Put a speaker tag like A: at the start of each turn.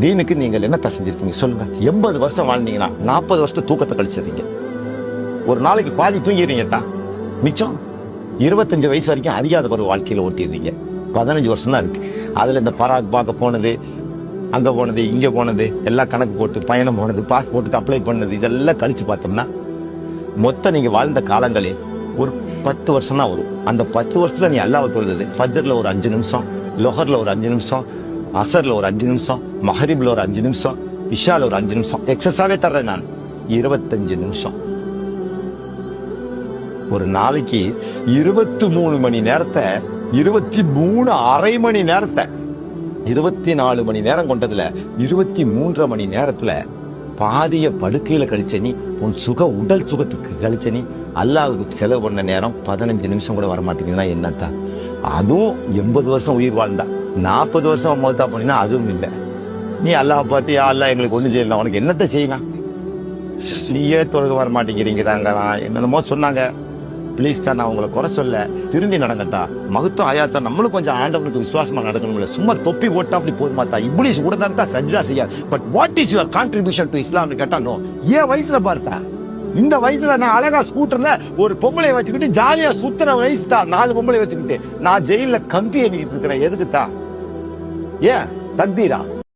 A: தீனுக்கு நீங்கள் என்ன செஞ்சிருக்கீங்க சொல்லுங்க. 80 வருஷம் வாழ்ந்தீங்கன்னா 40 வருஷம் தூக்கத்தை கழிச்சிருக்கீங்க. ஒரு நாளைக்கு பாதி தூங்கிடுறீங்க தான், மிச்சம் 25 வயசு வரைக்கும் அறியாத ஒரு வாழ்க்கையில ஓட்டிடுறீங்க. 15 வருஷம் தான் இருக்கு. அதுல இந்த பராக் பார்க்க போனது, அங்க போனது, இங்க போனது, எல்லாம் கணக்கு போட்டு பயணம் போனது, பாஸ்போர்ட்டுக்கு அப்ளை பண்ணது, இதெல்லாம் கழிச்சு பார்த்தோம்னா மொத்தம் நீங்க வாழ்ந்த காலங்களே ஒரு 10 வருஷம் தான் வரும். அந்த 10 வருஷத்துல நீ அல்லாஹ்வை தொழுது ஃபஜ்ர்ல ஒரு 5 நிமிஷம், லொஹர்ல ஒரு 5 நிமிஷம், அசர்ல ஒரு 5 நிமிஷம், மஹரிப்ல ஒரு 5 நிமிஷம், இஷால ஒரு 5 நிமிஷம், எக்ஸஸாவே தர்றேன் நான். 25 நிமிஷம். ஒரு நாளைக்கு 23 மணி நேரத்தை 23 அரை மணி நேரத்தை 24 மணி நேரம் கொண்டதுல 23 மணி நேரத்துல பாதிய படுக்கையில கழிச்ச நீ, உன் உடல் சுகத்துக்கு கழிச்ச நீ, அல்லாஹ்வுக்கு செலவு பண்ண நேரம் 15 நிமிஷம் கூட வரமாட்டேங்குதுன்னா என்னத்தான்? அதுவும் 80 வருஷம் உயிர் வாழ்ந்தா. 40 வருஷம் மௌத்தா போனீங்கன்னா அதுவும் இல்லை. நீ அல்லாஹ் பார்த்து யா அல்லாஹ் எங்களுக்கு ஒண்ணு செய்யலாம், உனக்கு என்னத்தை செய்யலாம்? நீயே தொழுக வர மாட்டேங்கிறீங்கிறாங்க, என்னென்னமோ சொன்னாங்க. பிளீஸ் தான், நான் உங்களை குறை சொல்ல, திரும்பி நடங்கத்தா. மகத்துவம் ஆயாத்தா, நம்மளும் கொஞ்சம் ஆண்டவனுக்கு விசுவாசமா நடக்கணும்ல. சும்மா தொப்பி போட்டா அப்படி போதுமாத்தா? இப்ளீஸ் கூட தான் சஜ்ஜா செய்யாது. But what is your contribution to இஸ்லாம்னு கேட்டா நோ. ஏன் வயசுல பார்த்தா, இந்த வயசுல நான் அழகா ஸ்கூட்டர்ல ஒரு பொம்பளை வச்சுக்கிட்டு ஜாலியா சுத்துற வயசு தான். 4 பொம்பளை வச்சுக்கிட்டு நான் ஜெயில கம்பி எண்ணிக்கிட்டு இருக்கிறேன். எதுக்குத்தா? ஏன் தக்தீரா?